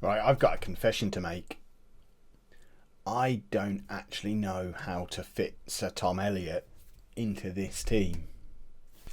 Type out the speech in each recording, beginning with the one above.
Right, I've got a confession to make. I don't actually know how to fit Sir Tom Elliott into this team.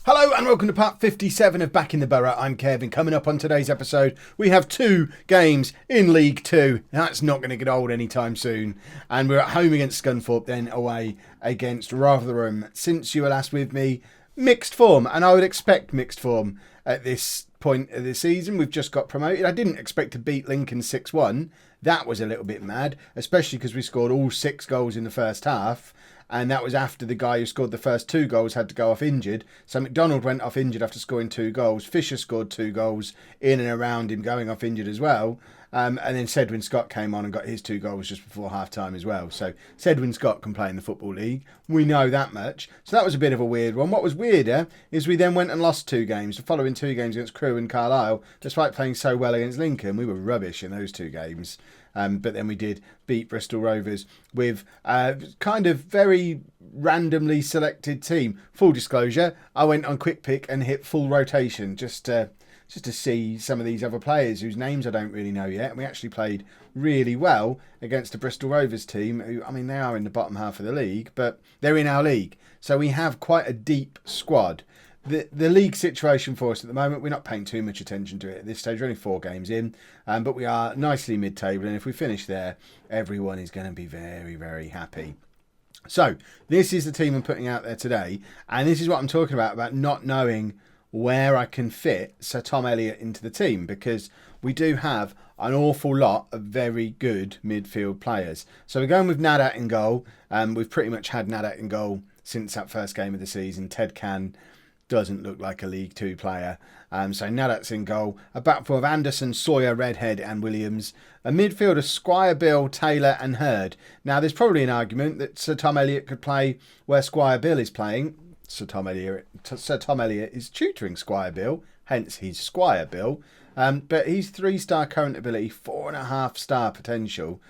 Hello and welcome to part 57 of Backing the Boro. I'm Kevin. Coming up on today's episode, we have 2 games in League 2. That's not going to get old anytime soon. And we're at home against Scunthorpe, then away against Rotherham. Since you were last with me, mixed form. And I would expect mixed form at this point of the season. We've just got promoted. I didn't expect to beat Lincoln 6-1. That was a little bit mad, especially because we scored all 6 goals in the first half. And that was after the guy who scored the first 2 goals had to go off injured. So McDonald went off injured after scoring 2 goals. Fisher scored 2 goals in and around him going off injured as well. And then Sedwin Scott came on and got his 2 goals just before half-time as well. So Sedwin Scott can play in the Football League. We know that much. So that was a bit of a weird one. What was weirder is we then went and lost 2 games. The following 2 games against Crewe and Carlisle, despite playing so well against Lincoln, we were rubbish in those 2 games. But then we did beat Bristol Rovers with kind of very randomly selected team. Full disclosure, I went on quick pick and hit full rotation just to see some of these other players whose names I don't really know yet. And we actually played really well against the Bristol Rovers team, who, I mean, they are in the bottom half of the league, but they're in our league. So we have quite a deep squad. The league situation for us at the moment, we're not paying too much attention to it at this stage. We're only 4 games in, but we are nicely mid-table. And if we finish there, everyone is going to be very, very happy. So this is the team I'm putting out there today. And this is what I'm talking about not knowing where I can fit Sir Tom Elliott into the team, because we do have an awful lot of very good midfield players. So we're going with Nadat in goal. We've pretty much had Nadat in goal since that first game of the season. Ted Can doesn't look like a League 2 player. So Nadat's in goal. A back four of Anderson, Sawyer, Redhead and Williams. A midfield of Squire, Bill, Taylor and Hurd. Now there's probably an argument that Sir Tom Elliott could play where Squire Bill is playing. Sir Tom Elliott is tutoring Squire Bill, hence he's Squire Bill. But he's 3-star current ability, 4.5-star potential.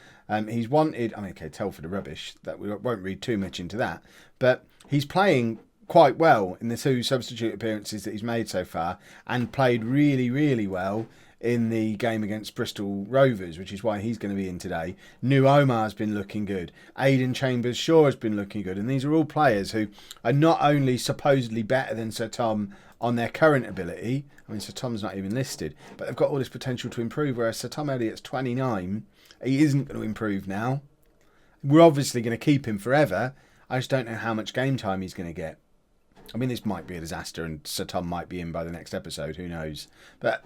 He's wanted, I mean, okay, Telford are rubbish. That we won't read too much into that. But he's playing quite well in the 2 substitute appearances that he's made so far, and played really, really well in the game against Bristol Rovers, which is why he's going to be in today. New Omar's been looking good. Aidan Chambers-Shaw has been looking good. And these are all players who are not only supposedly better than Sir Tom on their current ability. I mean, Sir Tom's not even listed, but they've got all this potential to improve, whereas Sir Tom Elliott's 29. He isn't going to improve now. We're obviously going to keep him forever. I just don't know how much game time he's going to get. I mean, this might be a disaster and Sir Tom might be in by the next episode. Who knows? But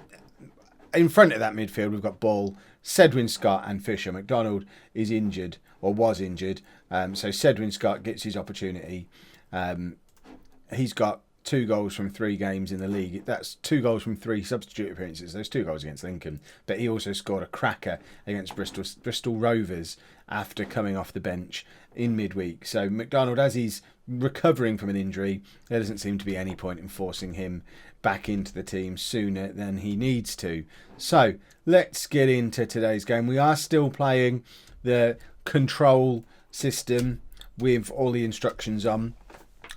in front of that midfield, we've got Ball, Sedwin Scott and Fisher. McDonald is injured, or was injured. So Sedwin Scott gets his opportunity. He's got 2 goals from 3 games in the league. That's 2 goals from 3 substitute appearances. Those 2 goals against Lincoln. But he also scored a cracker against Bristol Rovers after coming off the bench in midweek. So McDonald, as he's recovering from an injury, there doesn't seem to be any point in forcing him back into the team sooner than he needs to. So let's get into today's game. We are still playing the control system with all the instructions on.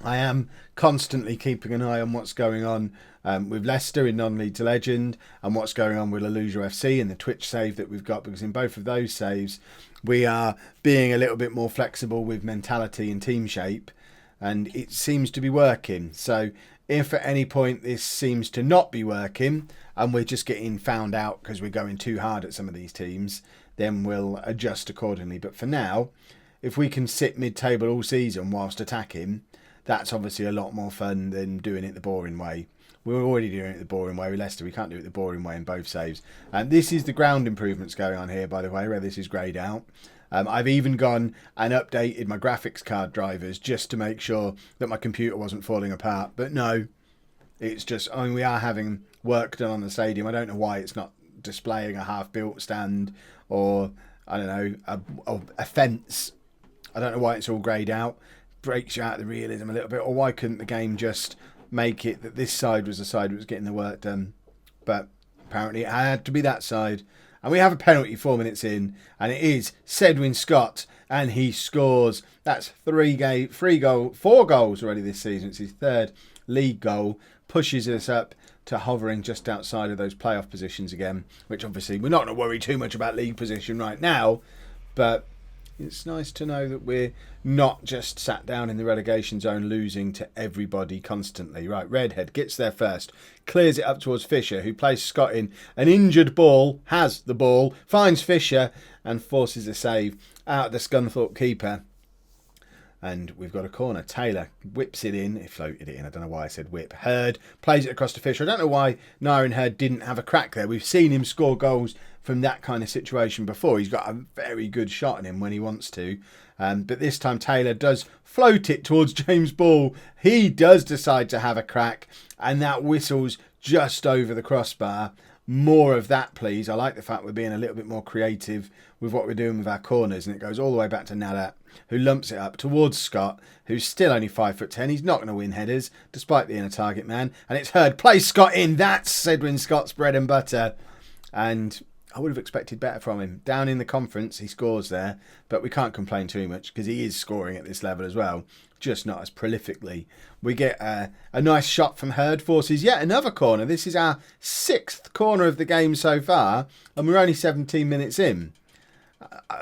I am constantly keeping an eye on what's going on with Leicester in non-league to legend, and what's going on with Lollujo FC and the Twitch save that we've got, because in both of those saves we are being a little bit more flexible with mentality and team shape, and it seems to be working. So if at any point this seems to not be working and we're just getting found out because we're going too hard at some of these teams, then we'll adjust accordingly. But for now, if we can sit mid-table all season whilst attacking, that's obviously a lot more fun than doing it the boring way. We're already doing it the boring way with Leicester. We can't do it the boring way in both saves. And this is the ground improvements going on here, by the way, where this is greyed out. I've even gone and updated my graphics card drivers just to make sure that my computer wasn't falling apart. But no, it's just, I mean, we are having work done on the stadium. I don't know why it's not displaying a half-built stand or, I don't know, a fence. I don't know why it's all greyed out. Breaks you out of the realism a little bit. Or why couldn't the game just make it that this side was the side that was getting the work done? But apparently it had to be that side. And we have a penalty 4 minutes in, and it is Sedwin Scott, and he scores. That's 4 goals already this season. It's his 3rd league goal. Pushes us up to hovering just outside of those playoff positions again, which obviously we're not going to worry too much about league position right now, but it's nice to know that we're not just sat down in the relegation zone losing to everybody constantly. Right, Redhead gets there first, clears it up towards Fisher, who plays Scott in. An injured ball, has the ball, finds Fisher and forces a save out of the Scunthorpe keeper. And we've got a corner. Taylor whips it in. He floated it in. I don't know why I said whip. Hurd plays it across to Fisher. I don't know why Nyron Hurd didn't have a crack there. We've seen him score goals from that kind of situation before. He's got a very good shot in him when he wants to. But this time Taylor does float it towards James Ball. He does decide to have a crack. And that whistles just over the crossbar. More of that, please. I like the fact we're being a little bit more creative with what we're doing with our corners. And it goes all the way back to Nadat, who lumps it up towards Scott, who's still only 5'10". He's not going to win headers, despite being a target man. And it's Hurd. Plays Scott in. That's Edwin Scott's bread and butter. And I would have expected better from him. Down in the conference, he scores there. But we can't complain too much because he is scoring at this level as well. Just not as prolifically. We get a nice shot from Hurd, forces yet another corner. This is our 6th corner of the game so far. And we're only 17 minutes in.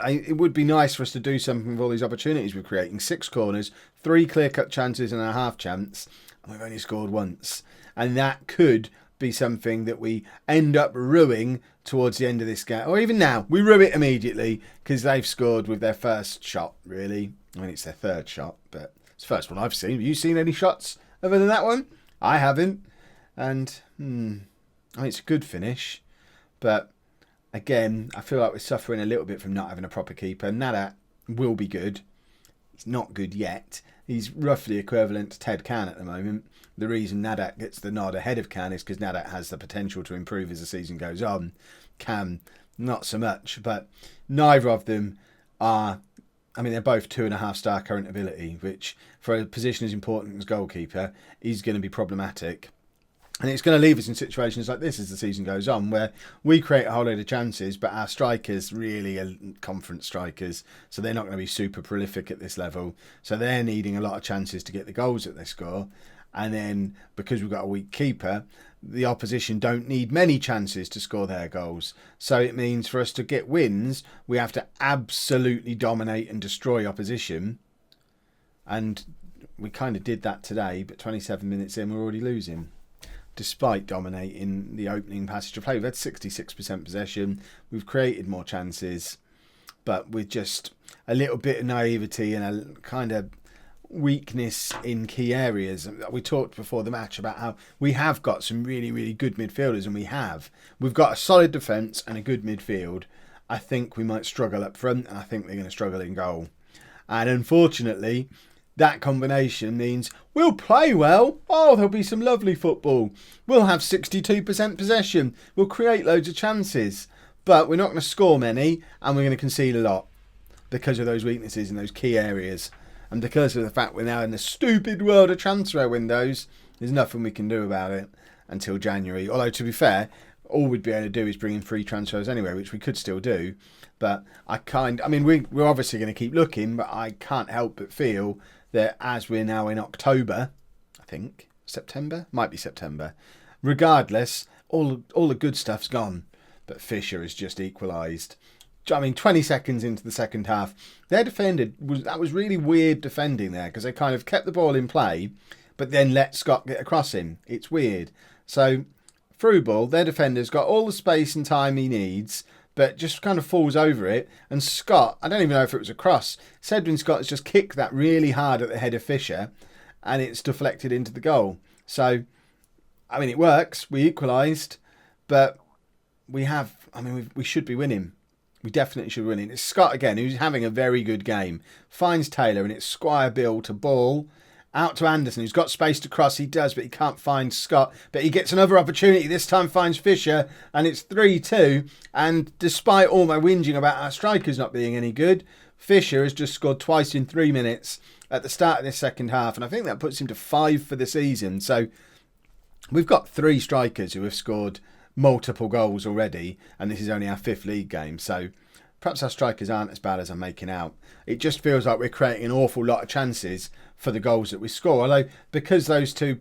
It would be nice for us to do something with all these opportunities we're creating. 6 corners, 3 clear-cut chances and a half chance. And we've only scored once. And that could be something that we end up ruining towards the end of this game. Or even now, we rue it immediately because they've scored with their first shot, really. I mean, it's their 3rd shot, but it's the first one I've seen. Have you seen any shots other than that one? I haven't. And, I mean, it's a good finish. But, again, I feel like we're suffering a little bit from not having a proper keeper. Nadat will be good. He's not good yet. He's roughly equivalent to Ted Can at the moment. The reason Nadat gets the nod ahead of Can is because Nadat has the potential to improve as the season goes on. Can, not so much. But neither of them are... I mean, they're both 2.5-star current ability, which for a position as important as goalkeeper is going to be problematic. And it's going to leave us in situations like this as the season goes on, where we create a whole load of chances, but our strikers really are conference strikers, so they're not going to be super prolific at this level. So they're needing a lot of chances to get the goals that they score. And then, because we've got a weak keeper, the opposition don't need many chances to score their goals. So it means for us to get wins, we have to absolutely dominate and destroy opposition. And we kind of did that today, but 27 minutes in, we're already losing. Despite dominating the opening passage of play, we've had 66% possession. We've created more chances, but with just a little bit of naivety and a kind of weakness in key areas. We talked before the match about how we have got some really, really good midfielders, and we've got a solid defence and a good midfield. I think we might struggle up front, and I think we're going to struggle in goal. And unfortunately, that combination means we'll play well. Oh, there'll be some lovely football. We'll have 62% possession. We'll create loads of chances. But we're not going to score many, and we're going to concede a lot because of those weaknesses in those key areas. And because of the fact we're now in the stupid world of transfer windows, there's nothing we can do about it until January. Although, to be fair, all we'd be able to do is bring in free transfers anyway, which we could still do. But we're obviously going to keep looking, but I can't help but feel that as we're now in October, I think, September? Might be September. Regardless, all the good stuff's gone. But Fisher has just equalised. 20 seconds into the second half, their defender was really weird defending there because they kind of kept the ball in play, but then let Scott get across him. It's weird. So, through ball, their defender's got all the space and time he needs, but just kind of falls over it. And Scott, I don't even know if it was a cross. Edwin Scott has just kicked that really hard at the head of Fisher, and it's deflected into the goal. So, it works. We equalised, but we should be winning. We definitely should win it. It's Scott again, who's having a very good game. Finds Taylor, and it's Squire Bill to ball. Out to Anderson, who's got space to cross. He does, but he can't find Scott. But he gets another opportunity. This time finds Fisher, and it's 3-2. And despite all my whinging about our strikers not being any good, Fisher has just scored twice in 3 minutes at the start of this second half. And I think that puts him to 5 for the season. So we've got 3 strikers who have scored multiple goals already, and this is only our 5th league game. So perhaps our strikers aren't as bad as I'm making out. It just feels like we're creating an awful lot of chances for the goals that we score. Although, because those two,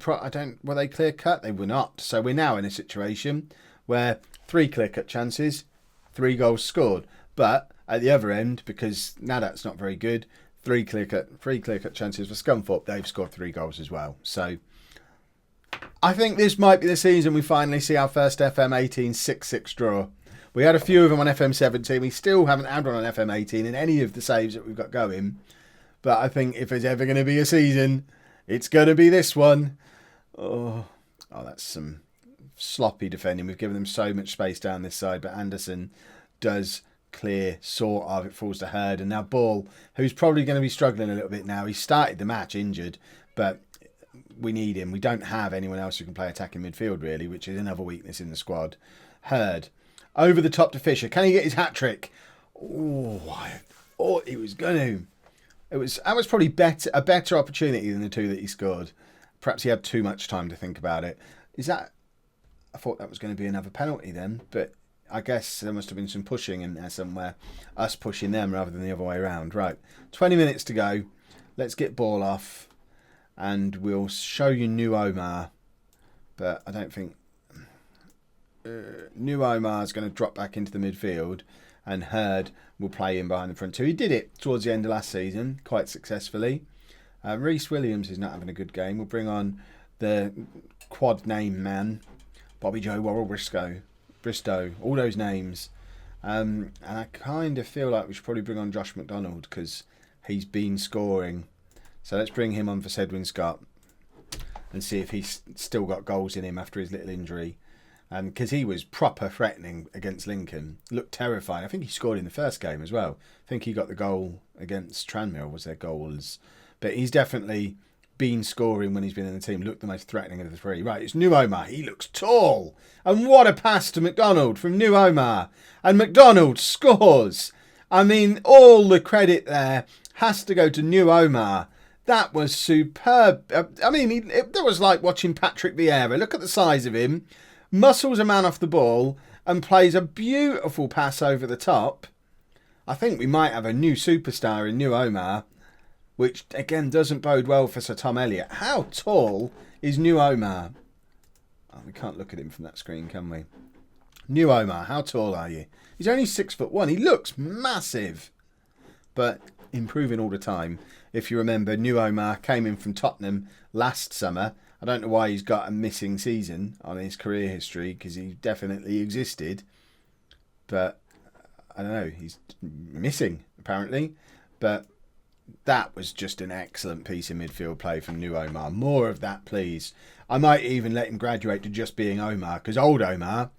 were they clear cut? They were not. So we're now in a situation where 3 clear cut chances, 3 goals scored. But at the other end, because now that's not very good, 3 clear cut chances for Scunthorpe. They've scored 3 goals as well. So I think this might be the season we finally see our first FM18 6-6 draw. We had a few of them on FM17. We still haven't had one on FM18 in any of the saves that we've got going. But I think if there's ever going to be a season, it's going to be this one. Oh, that's some sloppy defending. We've given them so much space down this side, but Anderson does clear sort of. It falls to Hurd, and now Ball, who's probably going to be struggling a little bit now. He started the match injured, but we need him. We don't have anyone else who can play attacking midfield really, which is another weakness in the squad. Hurd over the top to Fisher. Can he get his hat trick? Oh, I thought he was going to. That was probably a better opportunity than the 2 that he scored. Perhaps he had too much time to think about it. I thought that was going to be another penalty then, but I guess there must have been some pushing in there somewhere. Us pushing them rather than the other way around. Right, 20 minutes to go. Let's get Ball off and we'll show you New Omar. But I don't think New Omar is going to drop back into the midfield, and Hurd will play in behind the front 2. He did it towards the end of last season quite successfully. Reece Williams is not having a good game. We'll bring on the quad name man, Bobby Joe Worrell Bristow, all those names. And I kind of feel like we should probably bring on Josh McDonald because he's been scoring. So let's bring him on for Sedwin Scott and see if he's still got goals in him after his little injury. Because he was proper threatening against Lincoln. Looked terrifying. I think he scored in the first game as well. I think he got the goal against Tranmere, was their goals. But he's definitely been scoring when he's been in the team. Looked the most threatening of the 3. Right, it's New Omar. He looks tall. And what a pass to McDonald from New Omar. And McDonald scores. I mean, all the credit there has to go to New Omar. That was superb. I mean, that was like watching Patrick Vieira. Look at the size of him. Muscles a man off the ball and plays a beautiful pass over the top. I think we might have a new superstar in New Omar, which again doesn't bode well for Sir Tom Elliott. How tall is New Omar? Oh, we can't look at him from that screen, can we? New Omar, how tall are you? He's only 6'1". He looks massive, but improving all the time. If you remember, New Omar came in from Tottenham last summer. I don't know why he's got a missing season on his career history, because he definitely existed. But I don't know, he's missing apparently. But that was just an excellent piece of midfield play from New Omar. More of that, please. I might even let him graduate to just being Omar, because old Omar,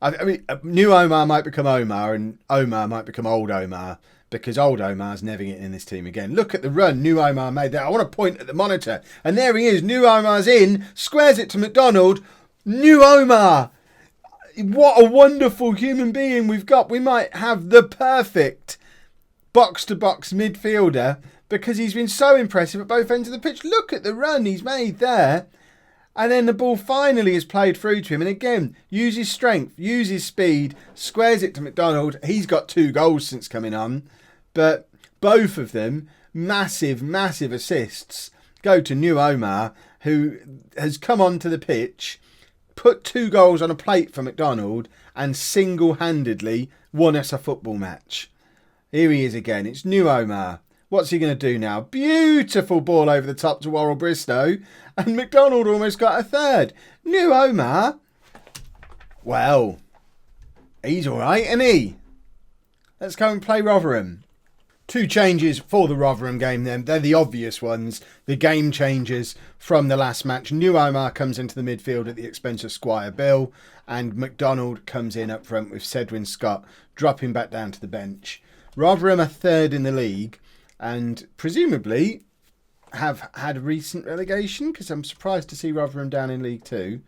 I mean, New Omar might become Omar, and Omar might become old Omar, because old Omar's never getting in this team again. Look at the run New Omar made there. I want to point at the monitor. And there he is. New Omar's in. Squares it to McDonald. New Omar. What a wonderful human being we've got. We might have the perfect box-to-box midfielder because he's been so impressive at both ends of the pitch. Look at the run he's made there. And then the ball finally is played through to him. And again, uses strength, uses speed, squares it to McDonald. He's got 2 goals since coming on. But both of them, massive, massive assists, go to New Omar, who has come onto the pitch, put 2 goals on a plate for McDonald, and single-handedly won us a football match. Here he is again. It's New Omar. What's he going to do now? Beautiful ball over the top to Worrell Bristow. And McDonald almost got a 3rd. New Omar. Well, he's all right, isn't he? Let's go and play Rotherham. 2 changes for the Rotherham game then. They're the obvious ones. The game changers from the last match. New Omar comes into the midfield at the expense of Squire Bill. And McDonald comes in up front with Sedwin Scott dropping back down to the bench. Rotherham are 3rd in the league. And presumably have had recent relegation, because I'm surprised to see Rotherham down in League 2.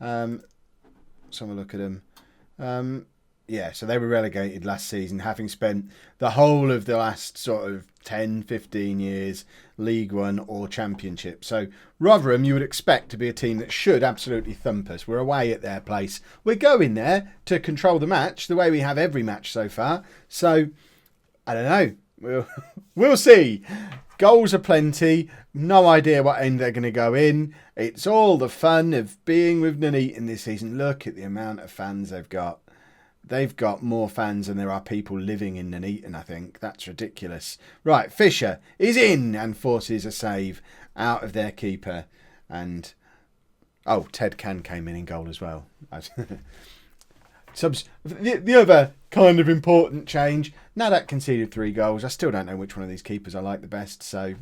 Let's have a look at them. Yeah, so they were relegated last season, having spent the whole of the last sort of 10, 15 years, League One or Championship. So Rotherham, you would expect to be a team that should absolutely thump us. We're away at their place. We're going there to control the match the way we have every match so far. So, I don't know. We'll see. Goals are plenty. No idea what end they're going to go in. It's all the fun of being with Nuneaton this season. Look at the amount of fans they've got. They've got more fans than there are people living in Nuneaton, I think. That's ridiculous. Right, Fisher is in and forces a save out of their keeper. And, oh, Ted Can came in goal as well. The other kind of important change, Nadak conceded 3 goals. I still don't know which one of these keepers I like the best, so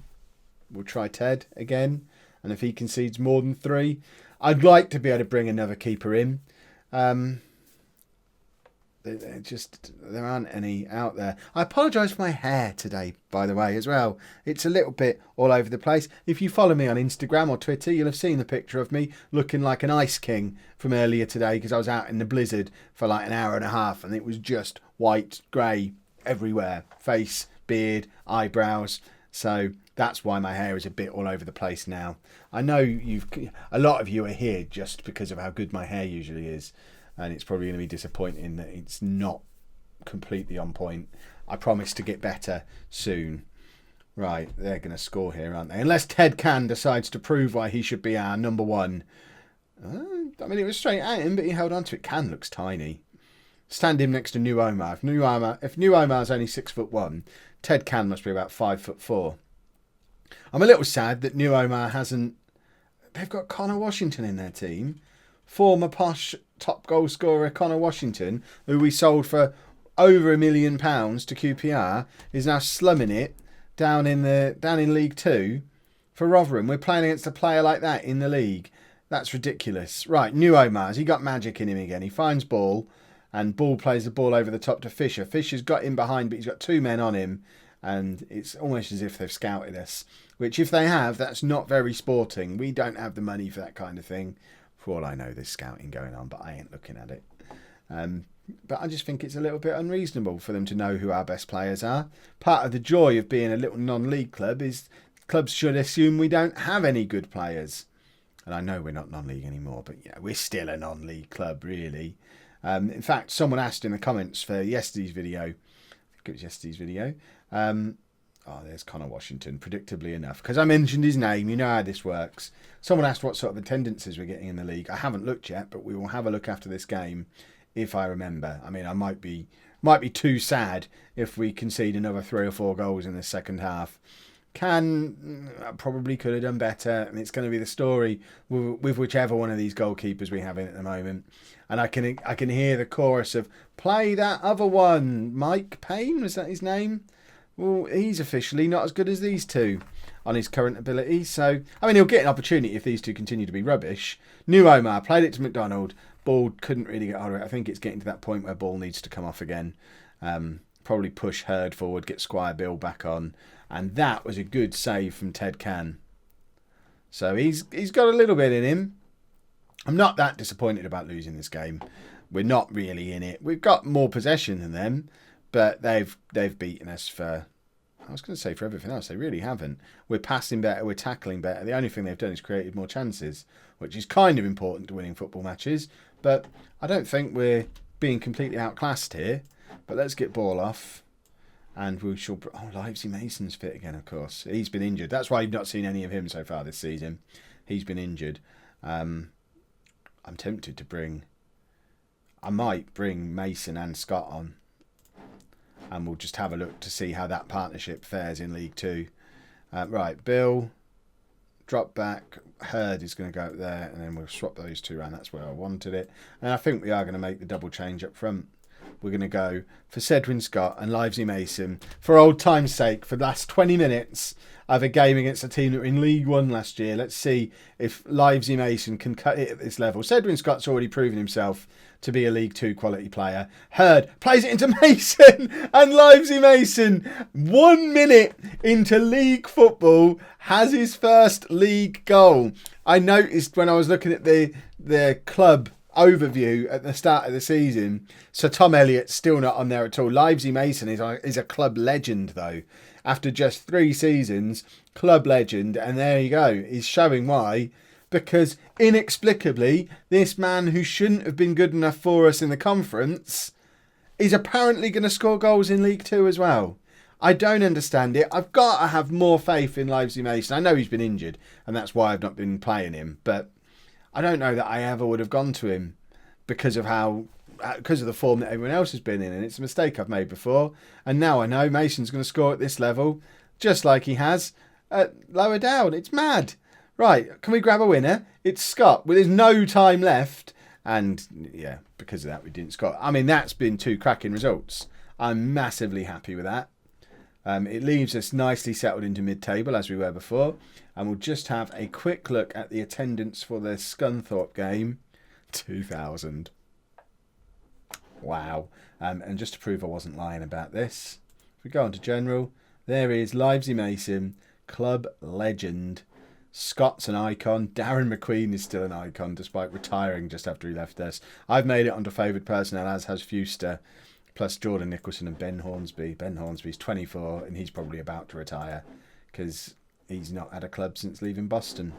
we'll try Ted again. And if he concedes more than 3, I'd like to be able to bring another keeper in. There aren't any out there. I apologise for my hair today, by the way, as well. It's a little bit all over the place. If you follow me on Instagram or Twitter, you'll have seen the picture of me looking like an ice king from earlier today because I was out in the blizzard for like an hour and a half and it was just white, grey everywhere. Face, beard, eyebrows. So that's why my hair is a bit all over the place now. I know a lot of you are here just because of how good my hair usually is. And it's probably going to be disappointing that it's not completely on point. I promise to get better soon. Right, they're going to score here, aren't they? Unless Ted Can decides to prove why he should be our number 1. I mean, it was straight at him, but he held on to it. Can looks tiny. Stand him next to New Omar. If New Omar's only 6'1", Ted Can must be about 5'4". I'm a little sad that New Omar hasn't... They've got Connor Washington in their team. Former posh top goal scorer Connor Washington, who we sold for over £1 million to QPR, is now slumming it down in League 2 for Rotherham. We're playing against a player like that in the league. That's ridiculous. Right, New Omar's, he got magic in him again. He finds ball, and Ball plays the ball over the top to Fisher. Fisher's got him behind, but he's got 2 men on him, and it's almost as if they've scouted us. Which, if they have, that's not very sporting. We don't have the money for that kind of thing. For all I know, there's scouting going on, but I ain't looking at it. But I just think it's a little bit unreasonable for them to know who our best players are. Part of the joy of being a little non-league club is clubs should assume we don't have any good players. And I know we're not non-league anymore, but yeah, we're still a non-league club, really. In fact, someone asked in the comments for yesterday's video, I think it was yesterday's video, oh, there's Connor Washington, predictably enough. Because I mentioned his name, you know how this works. Someone asked what sort of attendances we're getting in the league. I haven't looked yet, but we will have a look after this game, if I remember. I mean, I might be too sad if we concede another 3 or 4 goals in the second half. Probably could have done better, and it's going to be the story with whichever one of these goalkeepers we have in at the moment. And I can hear the chorus of, play that other one. Mike Payne, was that his name? Well, he's officially not as good as these two on his current ability. So, I mean, he'll get an opportunity if these two continue to be rubbish. New Omar played it to McDonald. Ball couldn't really get hold of it. I think it's getting to that point where Ball needs to come off again. Probably push Hurd forward, get Squire Bill back on. And that was a good save from Ted Can. So he's got a little bit in him. I'm not that disappointed about losing this game. We're not really in it. We've got more possession than them. But they've beaten us for, I was going to say for everything else. They really haven't. We're passing better. We're tackling better. The only thing they've done is created more chances, which is kind of important to winning football matches. But I don't think we're being completely outclassed here. But let's get ball off. And we shall... Oh, Livesey Mason's fit again, of course. He's been injured. That's why you've not seen any of him so far this season. He's been injured. I'm tempted to bring... I might bring Mason and Scott on. And we'll just have a look to see how that partnership fares in League 2. Right, Bill, drop back. Hurd is going to go up there, and then we'll swap those two around. That's where I wanted it. And I think we are going to make the double change up front. We're going to go for Cedwyn Scott and Livesey Mason for old time's sake for the last 20 minutes of a game against a team that were in League 1 last year. Let's see if Livesey Mason can cut it at this level. Cedwyn Scott's already proven himself to be a League 2 quality player. Hurd plays it into Mason, and Livesey Mason, 1 minute into league football, has his first league goal. I noticed when I was looking at the club overview at the start of the season, Sir Tom Elliott's still not on there at all. Livesey Mason is a club legend, though. After just 3 seasons, club legend, and there you go. He's showing why. Because, inexplicably, this man who shouldn't have been good enough for us in the conference is apparently going to score goals in League 2 as well. I don't understand it. I've got to have more faith in Livesey Mason. I know he's been injured, and that's why I've not been playing him. But I don't know that I ever would have gone to him because of the form that everyone else has been in. And it's a mistake I've made before. And now I know Mason's going to score at this level, just like he has at lower down. It's mad. Right, can we grab a winner? It's Scott. Well, there's no time left. And, yeah, because of that, we didn't score. I mean, that's been 2 cracking results. I'm massively happy with that. It leaves us nicely settled into mid-table, as we were before. And we'll just have a quick look at the attendance for the Scunthorpe game. 2,000. Wow. And just to prove I wasn't lying about this, if we go on to general, there is Livesey Mason, club legend. Scott's an icon. Darren McQueen is still an icon despite retiring just after he left us. I've made it onto favoured personnel, as has Fuster, plus Jordan Nicholson and Ben Hornsby. Ben Hornsby's 24 and he's probably about to retire because he's not had a club since leaving Boston.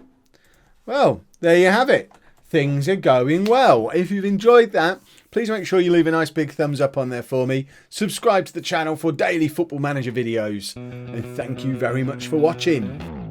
Well, there you have it. Things are going well. If you've enjoyed that, please make sure you leave a nice big thumbs up on there for me. Subscribe to the channel for daily Football Manager videos. And thank you very much for watching.